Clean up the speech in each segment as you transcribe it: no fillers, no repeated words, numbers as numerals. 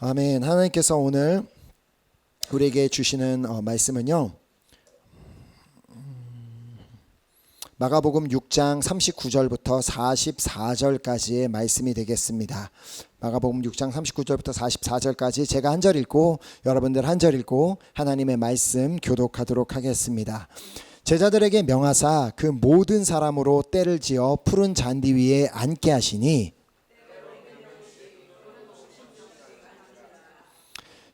아멘. 하나님께서 오늘 우리에게 주시는 말씀은요, 마가복음 6장 39절부터 44절까지의 말씀이 되겠습니다. 마가복음 6장 39절부터 44절까지 제가 한 절 읽고 여러분들 한 절 읽고 하나님의 말씀 교독하도록 하겠습니다. 제자들에게 명하사 그 모든 사람으로 때를 지어 푸른 잔디 위에 앉게 하시니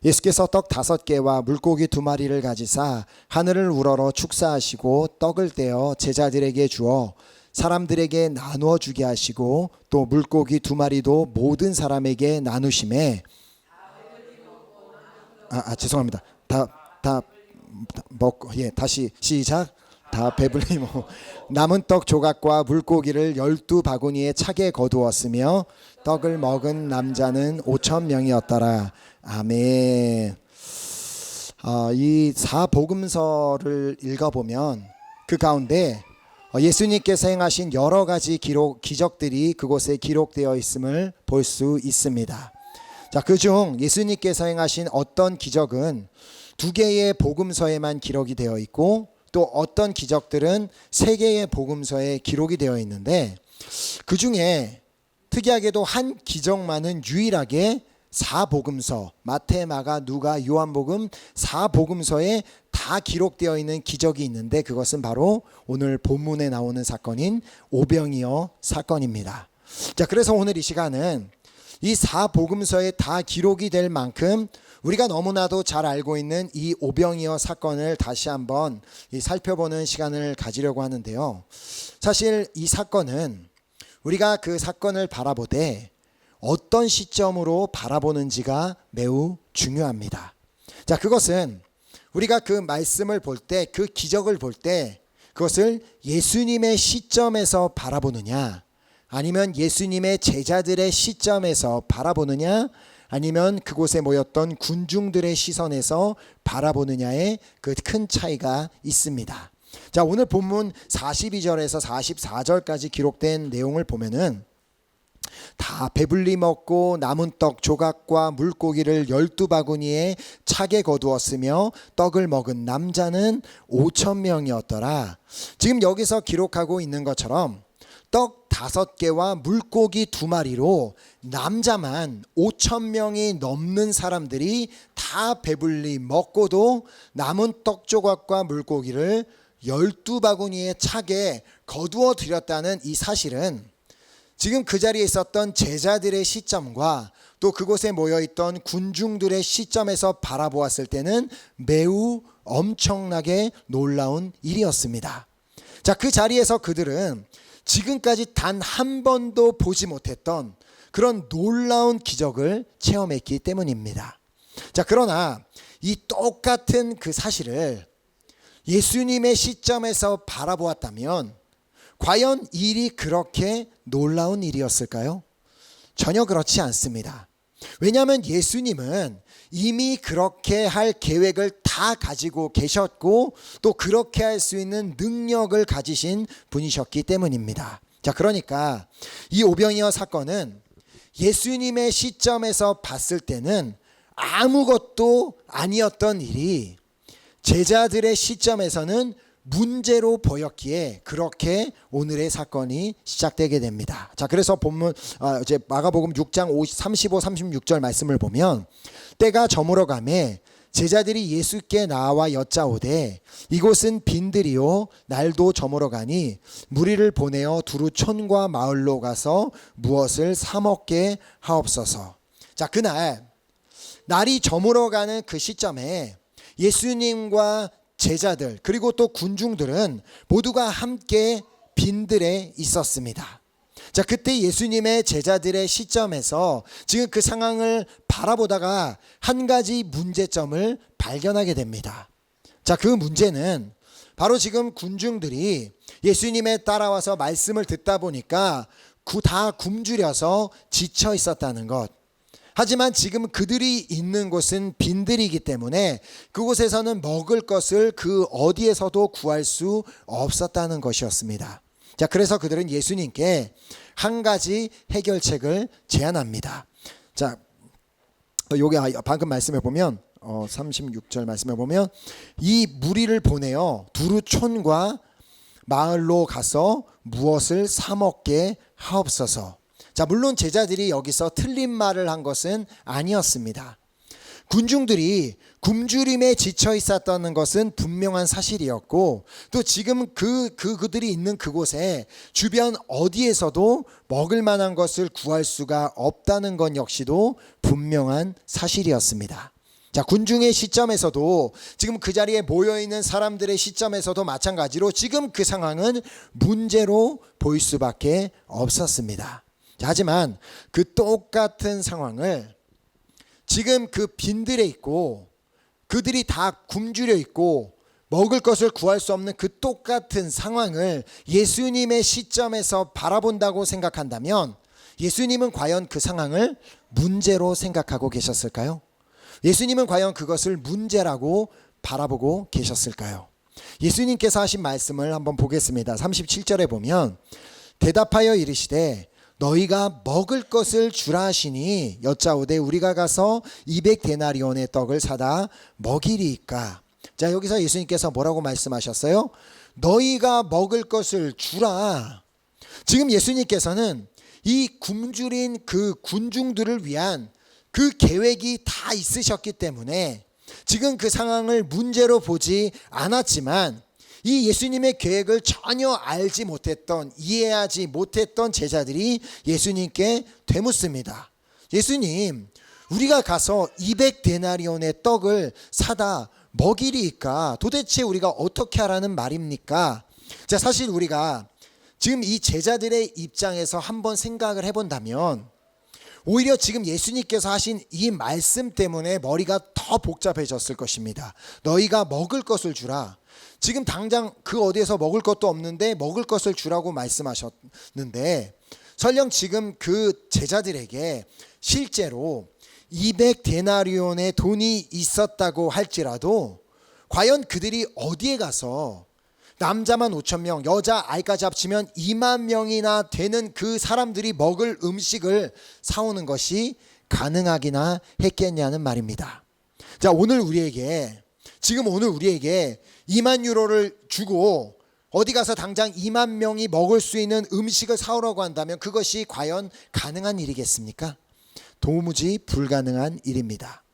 예수께서 떡 5개와 물고기 2마리를 가지사 하늘을 우러러 축사하시고 떡을 떼어 제자들에게 주어 사람들에게 나누어 주게 하시고 또 물고기 2마리도 모든 사람에게 나누심에 죄송합니다. 다 먹고 다시 시작. 다 배불리 남은 떡 조각과 물고기를 12바구니에 차게 거두었으며 떡을 먹은 남자는 5,000명이었더라. 아멘. 이 사복음서를 읽어보면 그 가운데 예수님께서 행하신 여러 가지 기적들이 그곳에 기록되어 있음을 볼 수 있습니다. 자, 그중 예수님께서 행하신 어떤 기적은 2개의 복음서에만 기록이 되어 있고 또 어떤 기적들은 3개의 복음서에 기록이 되어 있는데 그 중에 특이하게도 한 기적만은 유일하게 4복음서 마태, 마가, 누가, 요한복음 4복음서에 다 기록되어 있는 기적이 있는데 그것은 바로 오늘 본문에 나오는 사건인 오병이어 사건입니다. 자, 그래서 오늘 이 시간은 이 4복음서에 다 기록이 될 만큼 우리가 너무나도 잘 알고 있는 이 오병이어 사건을 다시 한번 살펴보는 시간을 가지려고 하는데요. 사실 이 사건은 우리가 그 사건을 바라보되 어떤 시점으로 바라보는지가 매우 중요합니다. 자, 그것은 우리가 그 말씀을 볼 때, 그 기적을 볼 때 그것을 예수님의 시점에서 바라보느냐, 아니면 예수님의 제자들의 시점에서 바라보느냐, 아니면 그곳에 모였던 군중들의 시선에서 바라보느냐의 그 큰 차이가 있습니다. 자, 오늘 본문 42절에서 44절까지 기록된 내용을 보면은 다 배불리 먹고 남은 떡 조각과 물고기를 12바구니에 차게 거두었으며 떡을 먹은 남자는 5,000명이었더라. 지금 여기서 기록하고 있는 것처럼 떡 5개와 물고기 2마리로 남자만 5,000명이 넘는 사람들이 다 배불리 먹고도 남은 떡 조각과 물고기를 12바구니에 차게 거두어 드렸다는 이 사실은 지금 그 자리에 있었던 제자들의 시점과 또 그곳에 모여있던 군중들의 시점에서 바라보았을 때는 매우 엄청나게 놀라운 일이었습니다. 자, 그 자리에서 그들은 지금까지 단 한 번도 보지 못했던 그런 놀라운 기적을 체험했기 때문입니다. 자, 그러나 이 똑같은 그 사실을 예수님의 시점에서 바라보았다면 과연 일이 그렇게 놀라운 일이었을까요? 전혀 그렇지 않습니다. 왜냐하면 예수님은 이미 그렇게 할 계획을 다 가지고 계셨고 또 그렇게 할 수 있는 능력을 가지신 분이셨기 때문입니다. 자, 그러니까 이 오병이어 사건은 예수님의 시점에서 봤을 때는 아무것도 아니었던 일이 제자들의 시점에서는 문제로 보였기에 그렇게 오늘의 사건이 시작되게 됩니다. 자, 그래서 본문 이제 마가복음 6장 35, 36절 말씀을 보면 때가 저물어 가매 제자들이 예수께 나와 여짜오되 이곳은 빈들이요 날도 저물어 가니 무리를 보내어 두루 촌과 마을로 가서 무엇을 사 먹게 하옵소서. 자, 그날 날이 저물어 가는 그 시점에 예수님과 제자들 그리고 또 군중들은 모두가 함께 빈들에 있었습니다. 자, 그때 예수님의 제자들의 시점에서 지금 그 상황을 바라보다가 한 가지 문제점을 발견하게 됩니다. 자, 그 문제는 바로 지금 군중들이 예수님에 따라와서 말씀을 듣다 보니까 다 굶주려서 지쳐 있었다는 것. 하지만 지금 그들이 있는 곳은 빈들이기 때문에 그곳에서는 먹을 것을 그 어디에서도 구할 수 없었다는 것이었습니다. 자, 그래서 그들은 예수님께 한 가지 해결책을 제안합니다. 자, 요게 방금 말씀해 보면 36절 말씀해 보면 이 무리를 보내어 두루 촌과 마을로 가서 무엇을 사 먹게 하옵소서. 자, 물론 제자들이 여기서 틀린 말을 한 것은 아니었습니다. 군중들이 굶주림에 지쳐 있었다는 것은 분명한 사실이었고, 또 지금 그들이 있는 그곳에 주변 어디에서도 먹을 만한 것을 구할 수가 없다는 것 역시도 분명한 사실이었습니다. 자, 군중의 시점에서도 지금 그 자리에 모여있는 사람들의 시점에서도 마찬가지로 지금 그 상황은 문제로 보일 수밖에 없었습니다. 자, 하지만 그 똑같은 상황을 지금 그 빈들에 있고 그들이 다 굶주려 있고 먹을 것을 구할 수 없는 그 똑같은 상황을 예수님의 시점에서 바라본다고 생각한다면 예수님은 과연 그 상황을 문제로 생각하고 계셨을까요? 예수님은 과연 그것을 문제라고 바라보고 계셨을까요? 예수님께서 하신 말씀을 한번 보겠습니다. 37절에 보면 대답하여 이르시되 너희가 먹을 것을 주라 하시니 여짜오되 우리가 가서 200데나리온의 떡을 사다 먹이리이까. 자, 여기서 예수님께서 뭐라고 말씀하셨어요? 너희가 먹을 것을 주라. 지금 예수님께서는 이 굶주린 그 군중들을 위한 그 계획이 다 있으셨기 때문에 지금 그 상황을 문제로 보지 않았지만 이 예수님의 계획을 전혀 알지 못했던, 이해하지 못했던 제자들이 예수님께 되묻습니다. 예수님, 우리가 가서 200데나리온의 떡을 사다 먹이리이까? 도대체 우리가 어떻게 하라는 말입니까? 자, 사실 우리가 지금 이 제자들의 입장에서 한번 생각을 해본다면 오히려 지금 예수님께서 하신 이 말씀 때문에 머리가 더 복잡해졌을 것입니다. 너희가 먹을 것을 주라. 지금 당장 그 어디에서 먹을 것도 없는데 먹을 것을 주라고 말씀하셨는데 설령 지금 그 제자들에게 실제로 200데나리온의 돈이 있었다고 할지라도 과연 그들이 어디에 가서 남자만 5,000명, 여자 아이까지 합치면 2만 명이나 되는 그 사람들이 먹을 음식을 사오는 것이 가능하기나 했겠냐는 말입니다. 자, 오늘 우리에게 2만 유로를 주고 어디 가서 당장 2만 명이 먹을 수 있는 음식을 사오라고 한다면 그것이 과연 가능한 일이겠습니까? 도무지 불가능한 일입니다.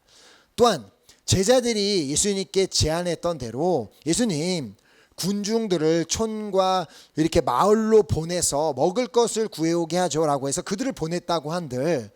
또한 제자들이 예수님께 제안했던 대로 예수님, 군중들을 촌과 이렇게 마을로 보내서 먹을 것을 구해오게 하죠라고 해서 그들을 보냈다고 한들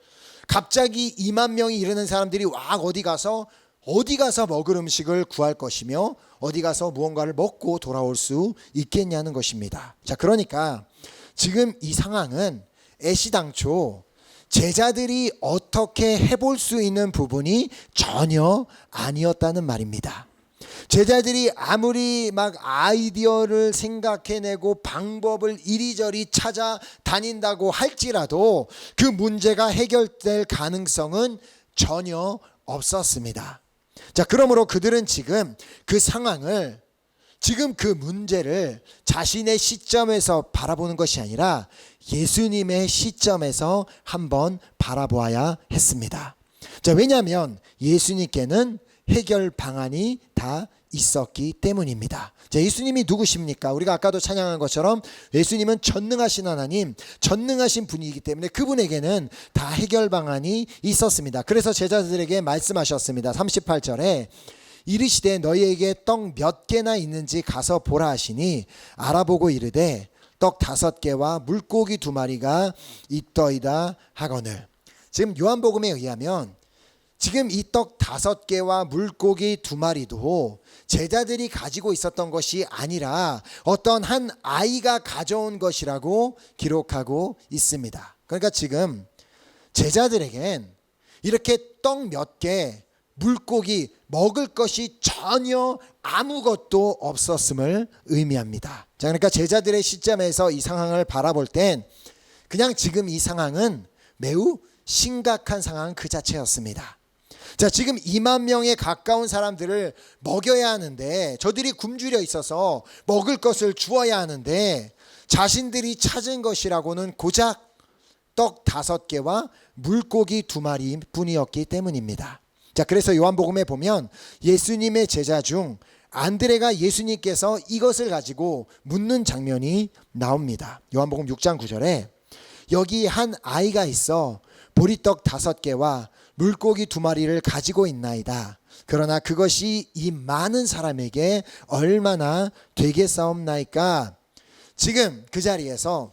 갑자기 2만 명이 이르는 사람들이 어디 가서 먹을 음식을 구할 것이며 어디 가서 무언가를 먹고 돌아올 수 있겠냐는 것입니다. 자, 그러니까 지금 이 상황은 애시당초 제자들이 어떻게 해볼 수 있는 부분이 전혀 아니었다는 말입니다. 제자들이 아무리 막 아이디어를 생각해내고 방법을 이리저리 찾아다닌다고 할지라도 그 문제가 해결될 가능성은 전혀 없었습니다. 자, 그러므로 그들은 지금 그 상황을, 지금 그 문제를 자신의 시점에서 바라보는 것이 아니라 예수님의 시점에서 한번 바라보아야 했습니다. 자, 왜냐하면 예수님께는 해결 방안이 다 있었기 때문입니다. 자, 예수님이 누구십니까? 우리가 아까도 찬양한 것처럼 예수님은 전능하신 하나님, 전능하신 분이기 때문에 그분에게는 다 해결 방안이 있었습니다. 그래서 제자들에게 말씀하셨습니다. 38절에 이르시되 너희에게 떡 몇 개나 있는지 가서 보라 하시니 알아보고 이르되 떡 5개와 물고기 2마리가 있더이다 하거늘. 지금 요한복음에 의하면 지금 이 떡 5개와 물고기 2마리도 제자들이 가지고 있었던 것이 아니라 어떤 한 아이가 가져온 것이라고 기록하고 있습니다. 그러니까 지금 제자들에겐 이렇게 떡 몇 개, 물고기, 먹을 것이 전혀 아무것도 없었음을 의미합니다. 자, 그러니까 제자들의 시점에서 이 상황을 바라볼 땐 그냥 지금 이 상황은 매우 심각한 상황 그 자체였습니다. 자, 지금 2만 명에 가까운 사람들을 먹여야 하는데 저들이 굶주려 있어서 먹을 것을 주어야 하는데 자신들이 찾은 것이라고는 고작 떡 5개와 물고기 2마리 뿐이었기 때문입니다. 자, 그래서 요한복음에 보면 예수님의 제자 중 안드레가 예수님께서 이것을 가지고 묻는 장면이 나옵니다. 요한복음 6장 9절에 여기 한 아이가 있어 보리떡 5개와 물고기 2마리를 가지고 있나이다. 그러나 그것이 이 많은 사람에게 얼마나 되겠사옵나이까. 지금 그 자리에서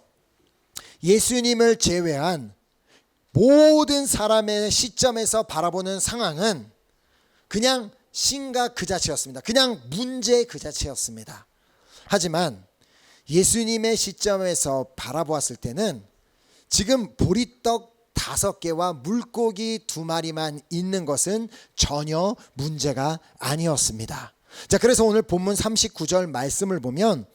예수님을 제외한 모든 사람의 시점에서 바라보는 상황은 그냥 심각 그 자체였습니다. 그냥 문제 그 자체였습니다. 하지만 예수님의 시점에서 바라보았을 때는 지금 보리떡 5개와 물고기 2마리만 있는 것은 전혀 문제가 아니었습니다. 자, 그래서 오늘 본문 39절 말씀을 보면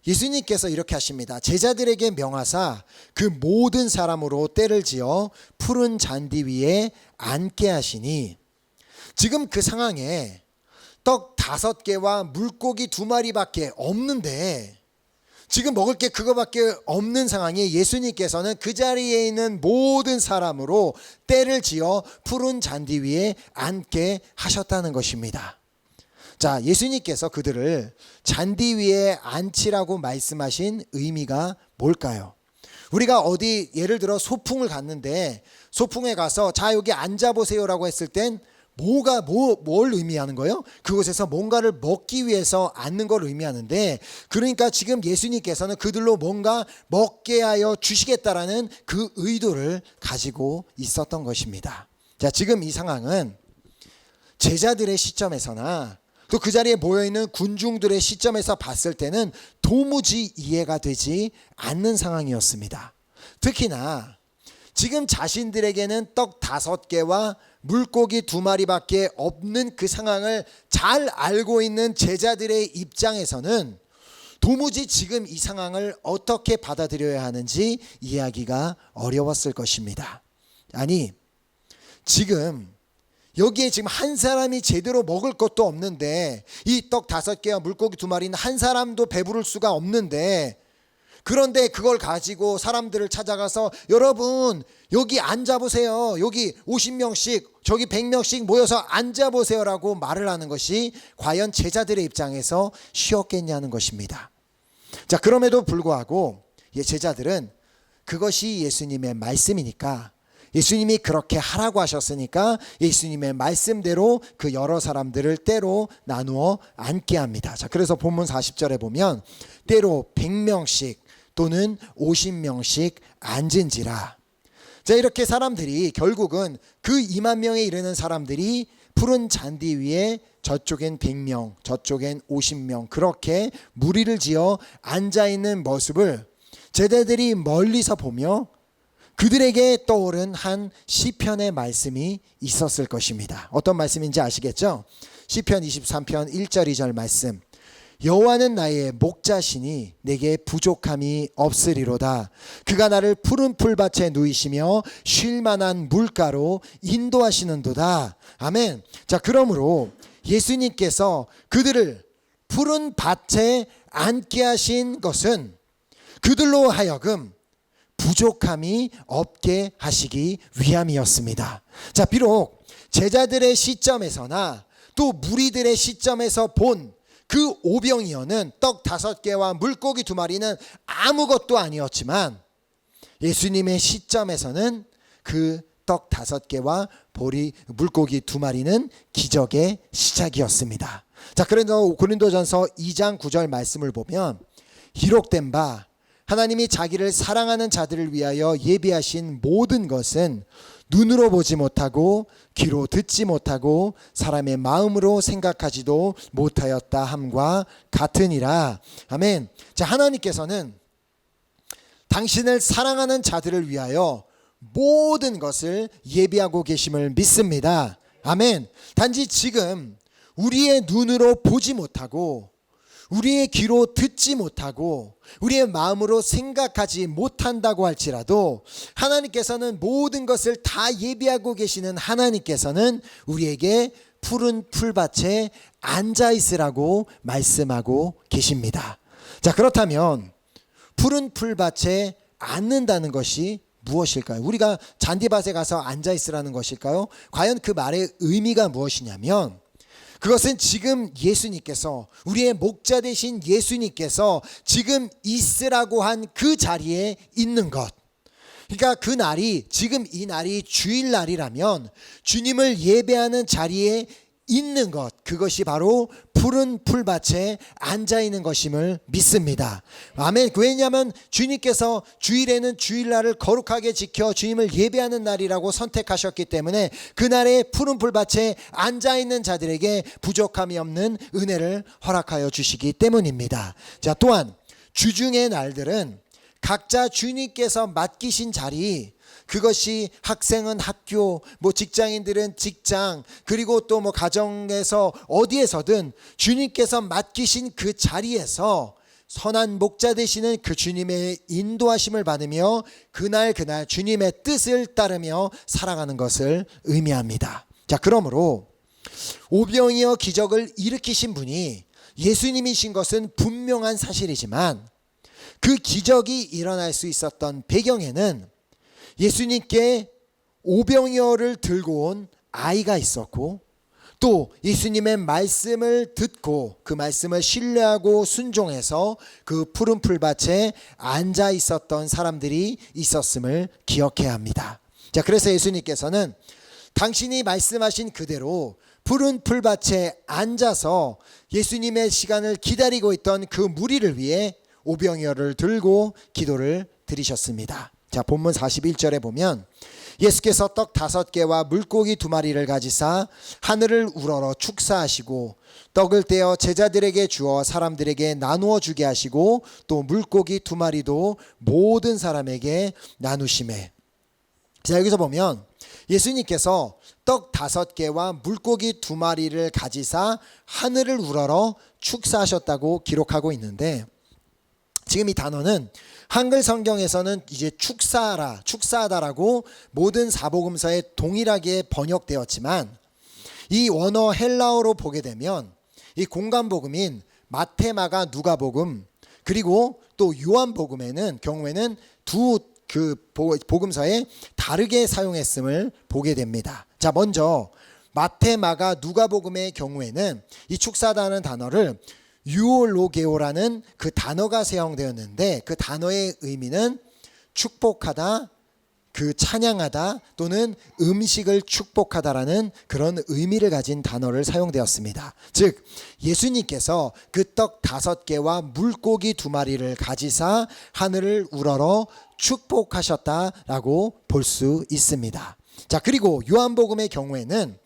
예수님께서 이렇게 하십니다. 제자들에게 명하사 그 모든 사람으로 때를 지어 푸른 잔디 위에 앉게 하시니, 지금 그 상황에 떡 5개와 물고기 2마리밖에 없는데 지금 먹을 게 그거밖에 없는 상황에 예수님께서는 그 자리에 있는 모든 사람으로 때를 지어 푸른 잔디 위에 앉게 하셨다는 것입니다. 자, 예수님께서 그들을 잔디 위에 앉히라고 말씀하신 의미가 뭘까요? 우리가 어디 예를 들어 소풍을 갔는데 소풍에 가서 자 여기 앉아보세요라고 했을 땐 뭘 의미하는 거예요? 그곳에서 뭔가를 먹기 위해서 앉는 걸 의미하는데, 그러니까 지금 예수님께서는 그들로 뭔가 먹게 하여 주시겠다라는 그 의도를 가지고 있었던 것입니다. 자, 지금 이 상황은 제자들의 시점에서나 또 그 자리에 모여있는 군중들의 시점에서 봤을 때는 도무지 이해가 되지 않는 상황이었습니다. 특히나 지금 자신들에게는 떡 5개와 물고기 2마리밖에 없는 그 상황을 잘 알고 있는 제자들의 입장에서는 도무지 지금 이 상황을 어떻게 받아들여야 하는지 이해하기가 어려웠을 것입니다. 아니, 지금 여기에 지금 한 사람이 제대로 먹을 것도 없는데 이 떡 5개와 물고기 2마리는 한 사람도 배부를 수가 없는데, 그런데 그걸 가지고 사람들을 찾아가서 여러분 여기 앉아보세요, 여기 50명씩 저기 100명씩 모여서 앉아보세요라고 말을 하는 것이 과연 제자들의 입장에서 쉬웠겠냐는 것입니다. 자, 그럼에도 불구하고 제자들은 그것이 예수님의 말씀이니까, 예수님이 그렇게 하라고 하셨으니까 예수님의 말씀대로 그 여러 사람들을 때로 나누어 앉게 합니다. 자, 그래서 본문 40절에 보면 때로 100명씩 또는 50명씩 앉은지라. 자, 이렇게 사람들이 결국은 그 2만 명에 이르는 사람들이 푸른 잔디 위에 저쪽엔 100명, 저쪽엔 50명 그렇게 무리를 지어 앉아있는 모습을 제자들이 멀리서 보며 그들에게 떠오른 한 시편의 말씀이 있었을 것입니다. 어떤 말씀인지 아시겠죠? 시편 23편 1절 2절 말씀. 여호와는 나의 목자시니 내게 부족함이 없으리로다. 그가 나를 푸른 풀밭에 누이시며 쉴 만한 물가로 인도하시는도다. 아멘. 자, 그러므로 예수님께서 그들을 푸른 밭에 앉게 하신 것은 그들로 하여금 부족함이 없게 하시기 위함이었습니다. 자, 비록 제자들의 시점에서나 또 무리들의 시점에서 본 그 오병이어는 떡 5개와 물고기 2마리는 아무것도 아니었지만 예수님의 시점에서는 그 떡 5개와 물고기 2마리는 기적의 시작이었습니다. 자, 그래서 고린도전서 2장 9절 말씀을 보면 기록된 바 하나님이 자기를 사랑하는 자들을 위하여 예비하신 모든 것은 눈으로 보지 못하고 귀로 듣지 못하고 사람의 마음으로 생각하지도 못하였다 함과 같으니라. 아멘. 자, 하나님께서는 당신을 사랑하는 자들을 위하여 모든 것을 예비하고 계심을 믿습니다. 아멘. 단지 지금 우리의 눈으로 보지 못하고 우리의 귀로 듣지 못하고 우리의 마음으로 생각하지 못한다고 할지라도 하나님께서는 모든 것을 다 예비하고 계시는 하나님께서는 우리에게 푸른 풀밭에 앉아 있으라고 말씀하고 계십니다. 자, 그렇다면 푸른 풀밭에 앉는다는 것이 무엇일까요? 우리가 잔디밭에 가서 앉아 있으라는 것일까요? 과연 그 말의 의미가 무엇이냐면 그것은 지금 예수님께서, 우리의 목자 되신 예수님께서 지금 있으라고 한 그 자리에 있는 것. 그러니까 그 날이, 지금 이 날이 주일날이라면 주님을 예배하는 자리에 있는 것, 그것이 바로 푸른 풀밭에 앉아 있는 것임을 믿습니다. 아멘. 왜냐하면 주님께서 주일에는 주일날을 거룩하게 지켜 주님을 예배하는 날이라고 선택하셨기 때문에 그날에 푸른 풀밭에 앉아 있는 자들에게 부족함이 없는 은혜를 허락하여 주시기 때문입니다. 자, 또한 주중의 날들은 각자 주님께서 맡기신 자리, 그것이 학생은 학교, 직장인들은 직장, 그리고 또 가정에서 어디에서든 주님께서 맡기신 그 자리에서 선한 목자 되시는 그 주님의 인도하심을 받으며 그날 주님의 뜻을 따르며 살아가는 것을 의미합니다. 자, 그러므로 오병이어 기적을 일으키신 분이 예수님이신 것은 분명한 사실이지만 그 기적이 일어날 수 있었던 배경에는 예수님께 오병이어를 들고 온 아이가 있었고, 또 예수님의 말씀을 듣고 그 말씀을 신뢰하고 순종해서 그 푸른 풀밭에 앉아 있었던 사람들이 있었음을 기억해야 합니다. 자, 그래서 예수님께서는 당신이 말씀하신 그대로 푸른 풀밭에 앉아서 예수님의 시간을 기다리고 있던 그 무리를 위해 오병이어를 들고 기도를 드리셨습니다. 자, 본문 41절에 보면 예수께서 떡 5개와 물고기 2마리를 가지사 하늘을 우러러 축사하시고 떡을 떼어 제자들에게 주어 사람들에게 나누어 주게 하시고 또 물고기 2마리도 모든 사람에게 나누시매. 자, 여기서 보면 예수님께서 떡 5개와 물고기 2마리를 가지사 하늘을 우러러 축사하셨다고 기록하고 있는데, 지금 이 단어는 한글 성경에서는 이제 축사하다라고 모든 사복음서에 동일하게 번역되었지만, 이 원어 헬라어로 보게 되면 이 공간복음인 마태, 마가, 누가복음 그리고 또 요한복음에는 경우에는 두 그 복음서에 다르게 사용했음을 보게 됩니다. 자, 먼저 마태, 마가, 누가복음의 경우에는 이 축사하다는 단어를 유올로게오라는 그 단어가 사용되었는데, 그 단어의 의미는 축복하다, 그 찬양하다 또는 음식을 축복하다라는 그런 의미를 가진 단어를 사용되었습니다. 즉 예수님께서 그 떡 5개와 물고기 2마리를 가지사 하늘을 우러러 축복하셨다라고 볼 수 있습니다. 자, 그리고 요한복음의 경우에는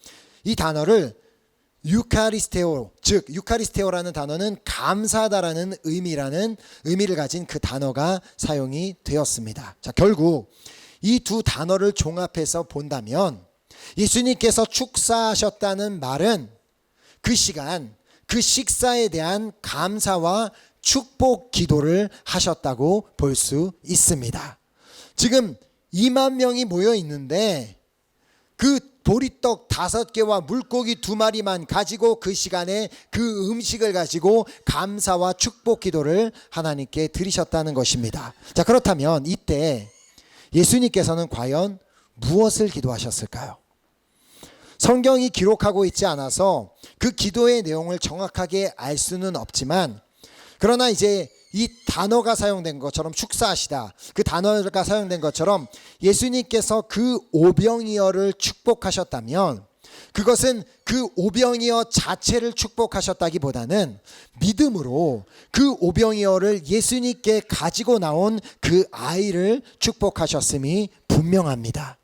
이 단어를 유카리스테오, 즉 유카리스테오라는 단어는 감사하다라는 의미를 가진 그 단어가 사용이 되었습니다. 자, 결국 이 두 단어를 종합해서 본다면 예수님께서 축사하셨다는 말은 그 시간, 그 식사에 대한 감사와 축복 기도를 하셨다고 볼 수 있습니다. 지금 2만 명이 모여 있는데 그 보리떡 5개와 물고기 2마리만 가지고 그 시간에 그 음식을 가지고 감사와 축복 기도를 하나님께 드리셨다는 것입니다. 자, 그렇다면 이때 예수님께서는 과연 무엇을 기도하셨을까요? 성경이 기록하고 있지 않아서 그 기도의 내용을 정확하게 알 수는 없지만, 그러나 이제 이 단어가 사용된 것처럼 축사하시다, 그 단어가 사용된 것처럼 예수님께서 그 오병이어를 축복하셨다면 그것은 그 오병이어 자체를 축복하셨다기보다는 믿음으로 그 오병이어를 예수님께 가지고 나온 그 아이를 축복하셨음이 분명합니다.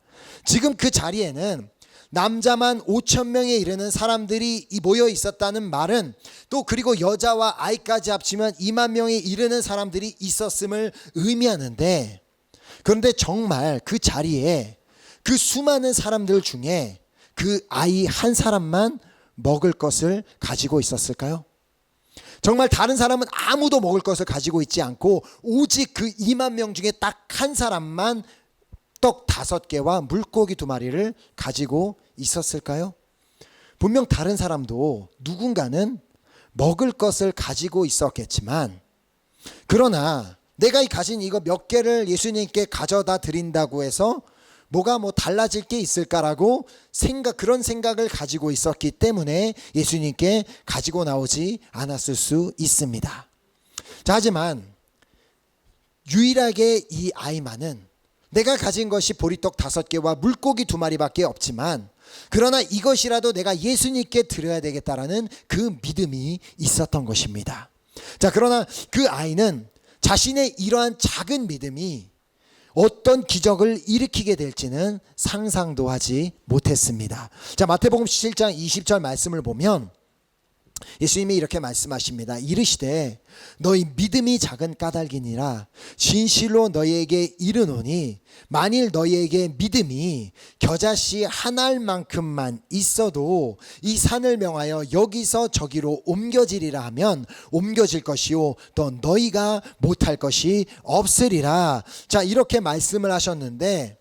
지금 그 자리에는 남자만 5,000명에 이르는 사람들이 모여 있었다는 말은, 또 그리고 여자와 아이까지 합치면 2만 명에 이르는 사람들이 있었음을 의미하는데, 그런데 정말 그 자리에 그 수많은 사람들 중에 그 아이 한 사람만 먹을 것을 가지고 있었을까요? 정말 다른 사람은 아무도 먹을 것을 가지고 있지 않고 오직 그 2만 명 중에 딱 한 사람만 떡 5개와 물고기 2마리를 가지고 있었을까요? 분명 다른 사람도 누군가는 먹을 것을 가지고 있었겠지만, 그러나 내가 가진 이거 몇 개를 예수님께 가져다 드린다고 해서 뭐가 달라질 게 있을까라고 그런 생각을 가지고 있었기 때문에 예수님께 가지고 나오지 않았을 수 있습니다. 자, 하지만 유일하게 이 아이만은 내가 가진 것이 보리떡 5개와 물고기 2마리밖에 없지만 그러나 이것이라도 내가 예수님께 드려야 되겠다라는 그 믿음이 있었던 것입니다. 자, 그러나 그 아이는 자신의 이러한 작은 믿음이 어떤 기적을 일으키게 될지는 상상도 하지 못했습니다. 자, 마태복음 7장 20절 말씀을 보면 예수님이 이렇게 말씀하십니다. 이르시되 너희 믿음이 작은 까닭이니라. 진실로 너희에게 이르노니 만일 너희에게 믿음이 겨자씨 한 알만큼만 있어도 이 산을 명하여 여기서 저기로 옮겨지리라 하면 옮겨질 것이요 또 너희가 못할 것이 없으리라. 자, 이렇게 말씀을 하셨는데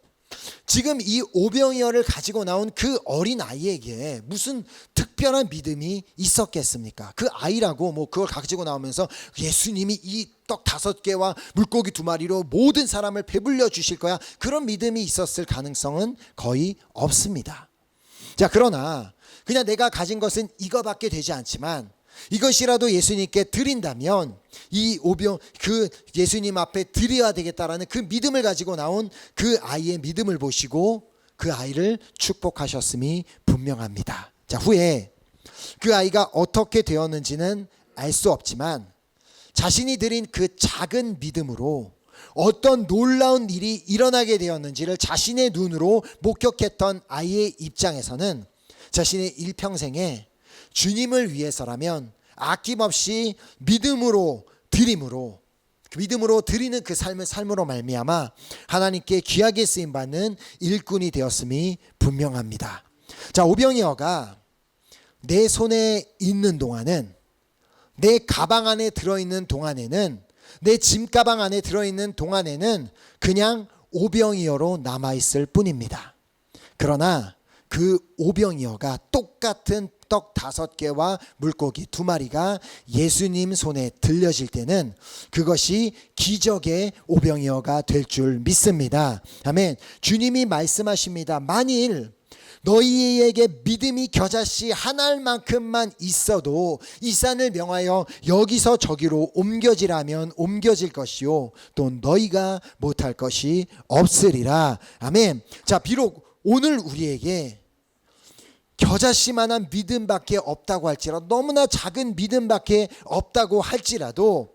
지금 이 오병이어를 가지고 나온 그 어린 아이에게 무슨 특별한 믿음이 있었겠습니까? 그 아이라고 그걸 가지고 나오면서 예수님이 이 떡 5개와 물고기 2마리로 모든 사람을 배불려 주실 거야, 그런 믿음이 있었을 가능성은 거의 없습니다. 자, 그러나 그냥 내가 가진 것은 이거밖에 되지 않지만 이것이라도 예수님께 드린다면 이 그 예수님 앞에 드려야 되겠다라는 그 믿음을 가지고 나온 그 아이의 믿음을 보시고 그 아이를 축복하셨음이 분명합니다. 자, 후에 그 아이가 어떻게 되었는지는 알 수 없지만 자신이 드린 그 작은 믿음으로 어떤 놀라운 일이 일어나게 되었는지를 자신의 눈으로 목격했던 아이의 입장에서는 자신의 일평생에 주님을 위해서라면 아낌없이 믿음으로 드리는 그 삶으로 말미암아 하나님께 귀하게 쓰임받는 일꾼이 되었음이 분명합니다. 자, 오병이어가 내 손에 있는 동안은, 내 가방 안에 들어있는 동안에는, 내 짐가방 안에 들어있는 동안에는 그냥 오병이어로 남아있을 뿐입니다. 그러나 그 오병이어가 똑같은 떡 5개와 물고기 2마리가 예수님 손에 들려질 때는 그것이 기적의 오병이어가 될 줄 믿습니다. 아멘. 주님이 말씀하십니다. 만일 너희에게 믿음이 겨자씨 한 알만큼만 있어도 이 산을 명하여 여기서 저기로 옮겨지라면 옮겨질 것이요 또 너희가 못할 것이 없으리라. 아멘. 자, 비록 오늘 우리에게 겨자씨만한 믿음밖에 없다고 할지라도, 너무나 작은 믿음밖에 없다고 할지라도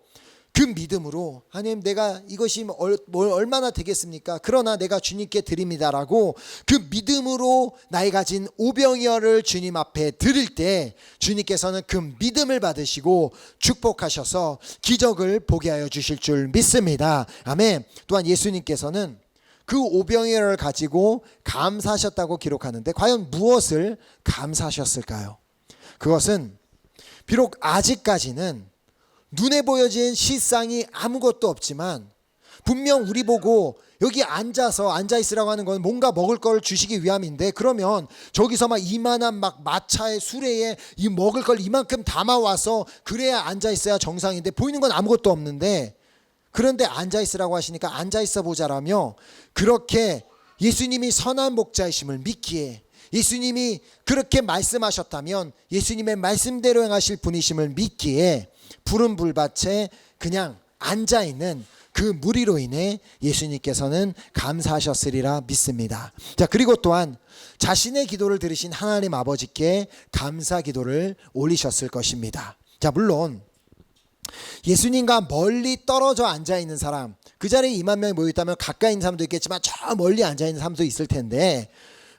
그 믿음으로 하나님, 내가 이것이 얼마나 되겠습니까? 그러나 내가 주님께 드립니다라고 그 믿음으로 나의 가진 오병이어를 주님 앞에 드릴 때 주님께서는 그 믿음을 받으시고 축복하셔서 기적을 보게 하여 주실 줄 믿습니다. 아멘. 또한 예수님께서는 그 오병이어를 가지고 감사하셨다고 기록하는데 과연 무엇을 감사하셨을까요? 그것은 비록 아직까지는 눈에 보여진 실상이 아무것도 없지만 분명 우리 보고 여기 앉아있으라고 하는 건 뭔가 먹을 걸 주시기 위함인데, 그러면 저기서 이만한 마차에 수레에 이 먹을 걸 이만큼 담아와서 그래야 앉아있어야 정상인데 보이는 건 아무것도 없는데, 그런데 앉아있으라고 하시니까 앉아있어 보자라며 그렇게 예수님이 선한 목자이심을 믿기에, 예수님이 그렇게 말씀하셨다면 예수님의 말씀대로 행하실 분이심을 믿기에 푸른 불밭에 그냥 앉아있는 그 무리로 인해 예수님께서는 감사하셨으리라 믿습니다. 자, 그리고 또한 자신의 기도를 들으신 하나님 아버지께 감사 기도를 올리셨을 것입니다. 자, 물론 예수님과 멀리 떨어져 앉아있는 사람, 그 자리에 2만 명이 모여있다면 가까이 있는 사람도 있겠지만 저 멀리 앉아있는 사람도 있을 텐데,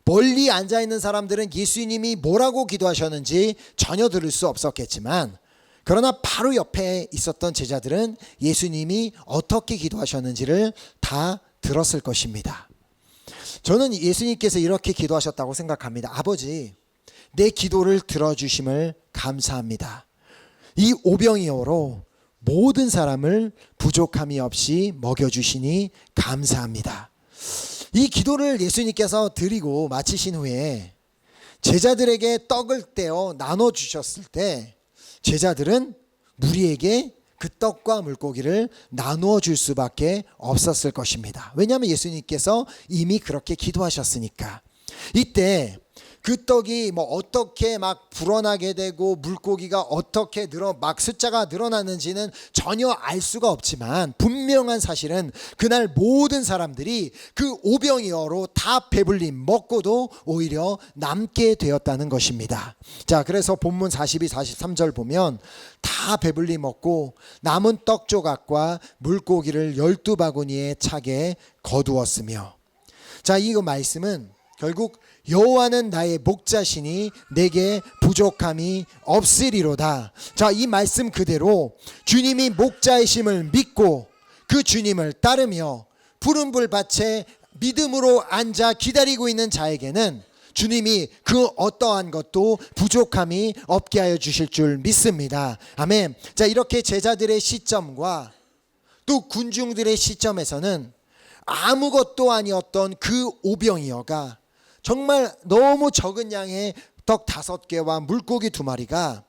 멀리 앉아있는 사람들은 예수님이 뭐라고 기도하셨는지 전혀 들을 수 없었겠지만, 그러나 바로 옆에 있었던 제자들은 예수님이 어떻게 기도하셨는지를 다 들었을 것입니다. 저는 예수님께서 이렇게 기도하셨다고 생각합니다. 아버지, 내 기도를 들어주심을 감사합니다. 이 오병이어로 모든 사람을 부족함이 없이 먹여주시니 감사합니다. 이 기도를 예수님께서 드리고 마치신 후에 제자들에게 떡을 떼어 나눠주셨을 때 제자들은 무리에게 그 떡과 물고기를 나누어 줄 수밖에 없었을 것입니다. 왜냐하면 예수님께서 이미 그렇게 기도하셨으니까. 이때 그 떡이 뭐 어떻게 막 불어나게 되고 물고기가 어떻게 막 숫자가 늘어나는지는 전혀 알 수가 없지만, 분명한 사실은 그날 모든 사람들이 그 오병이어로 다 배불리 먹고도 오히려 남게 되었다는 것입니다. 자, 그래서 본문 42, 43절 보면 다 배불리 먹고 남은 떡 조각과 물고기를 12바구니에 차게 거두었으며. 자, 이 말씀은 결국 여호와는 나의 목자시니 내게 부족함이 없으리로다. 자, 이 말씀 그대로 주님이 목자이심을 믿고 그 주님을 따르며 푸른 불밭에 믿음으로 앉아 기다리고 있는 자에게는 주님이 그 어떠한 것도 부족함이 없게 하여 주실 줄 믿습니다. 아멘. 자, 이렇게 제자들의 시점과 또 군중들의 시점에서는 아무것도 아니었던 그 오병이어가 정말 너무 적은 양의 떡 5개와 물고기 2마리가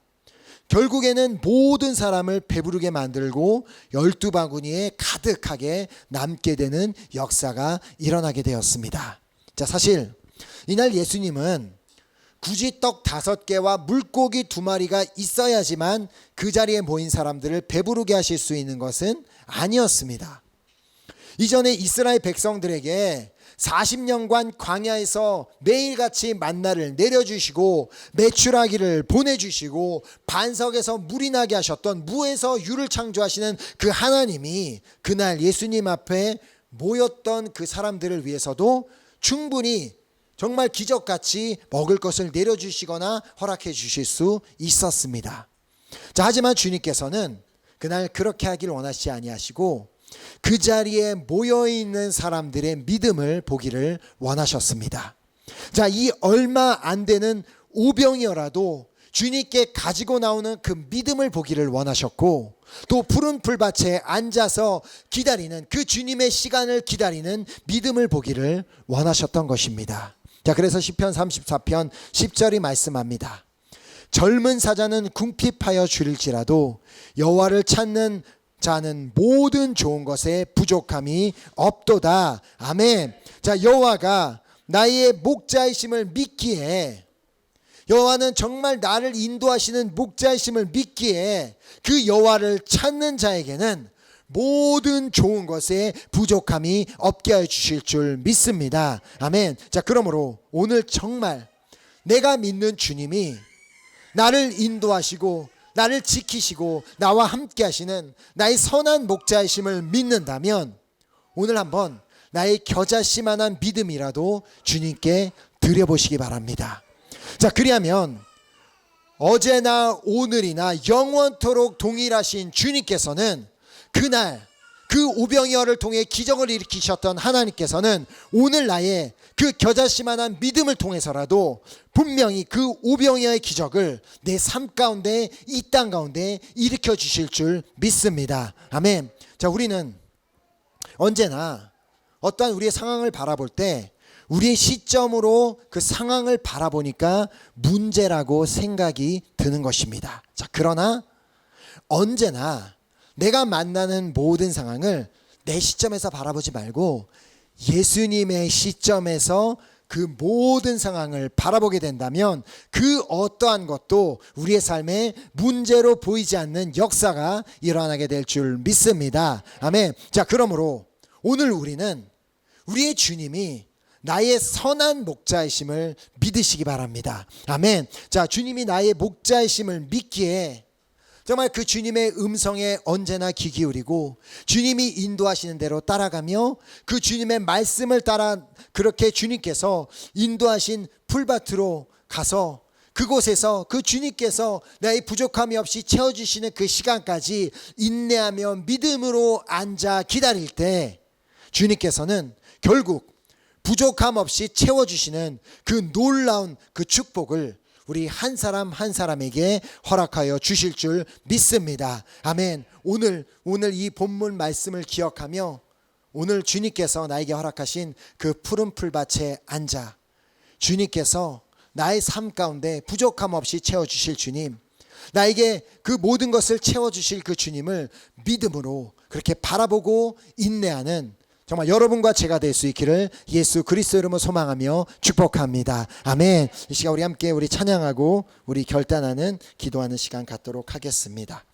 결국에는 모든 사람을 배부르게 만들고 12바구니에 가득하게 남게 되는 역사가 일어나게 되었습니다. 자, 사실 이날 예수님은 굳이 떡 5개와 물고기 2마리가 있어야지만 그 자리에 모인 사람들을 배부르게 하실 수 있는 것은 아니었습니다. 이전에 이스라엘 백성들에게 40년간 광야에서 매일같이 만나를 내려주시고 메추라기를 보내주시고 반석에서 물이 나게 하셨던, 무에서 유를 창조하시는 그 하나님이 그날 예수님 앞에 모였던 그 사람들을 위해서도 충분히 정말 기적같이 먹을 것을 내려주시거나 허락해 주실 수 있었습니다. 자, 하지만 주님께서는 그날 그렇게 하길 원하시지 아니하시고 그 자리에 모여있는 사람들의 믿음을 보기를 원하셨습니다. 자, 이 얼마 안 되는 오병이어라도 주님께 가지고 나오는 그 믿음을 보기를 원하셨고, 또 푸른 풀밭에 앉아서 기다리는 그 주님의 시간을 기다리는 믿음을 보기를 원하셨던 것입니다. 자, 그래서 시편 34편 10절이 말씀합니다. 젊은 사자는 궁핍하여 줄일지라도 여호와를 찾는 자는 모든 좋은 것에 부족함이 없도다. 아멘. 자, 여호와가 나의 목자이심을 믿기에, 여호와는 정말 나를 인도하시는 목자이심을 믿기에 그 여호와를 찾는 자에게는 모든 좋은 것에 부족함이 없게 하여 주실 줄 믿습니다. 아멘. 자, 그러므로 오늘 정말 내가 믿는 주님이 나를 인도하시고 나를 지키시고 나와 함께 하시는 나의 선한 목자이심을 믿는다면 오늘 한번 나의 겨자씨만한 믿음이라도 주님께 드려보시기 바랍니다. 자, 그리하면 어제나 오늘이나 영원토록 동일하신 주님께서는 그날 그 오병이어를 통해 기적을 일으키셨던 하나님께서는 오늘 나의 그 겨자씨만한 믿음을 통해서라도 분명히 그 오병이어의 기적을 내 삶 가운데, 이 땅 가운데 일으켜 주실 줄 믿습니다. 아멘. 자, 우리는 언제나 어떠한 우리의 상황을 바라볼 때 우리의 시점으로 그 상황을 바라보니까 문제라고 생각이 드는 것입니다. 자, 그러나 언제나 내가 만나는 모든 상황을 내 시점에서 바라보지 말고 예수님의 시점에서 그 모든 상황을 바라보게 된다면 그 어떠한 것도 우리의 삶에 문제로 보이지 않는 역사가 일어나게 될 줄 믿습니다. 아멘. 자, 그러므로 오늘 우리는 우리의 주님이 나의 선한 목자이심을 믿으시기 바랍니다. 아멘. 자, 주님이 나의 목자이심을 믿기에 정말 그 주님의 음성에 언제나 귀 기울이고 주님이 인도하시는 대로 따라가며 그 주님의 말씀을 따라 그렇게 주님께서 인도하신 풀밭으로 가서 그곳에서 그 주님께서 나의 부족함이 없이 채워주시는 그 시간까지 인내하며 믿음으로 앉아 기다릴 때 주님께서는 결국 부족함 없이 채워주시는 그 놀라운 그 축복을 우리 한 사람 한 사람에게 허락하여 주실 줄 믿습니다. 아멘. 오늘 이 본문 말씀을 기억하며 오늘 주님께서 나에게 허락하신 그 푸른 풀밭에 앉아 주님께서 나의 삶 가운데 부족함 없이 채워주실 주님, 나에게 그 모든 것을 채워주실 그 주님을 믿음으로 그렇게 바라보고 인내하는 정말 여러분과 제가 될 수 있기를 예수 그리스도 이름으로 소망하며 축복합니다. 아멘. 이 시간 우리 함께 우리 찬양하고 우리 결단하는 기도하는 시간 갖도록 하겠습니다.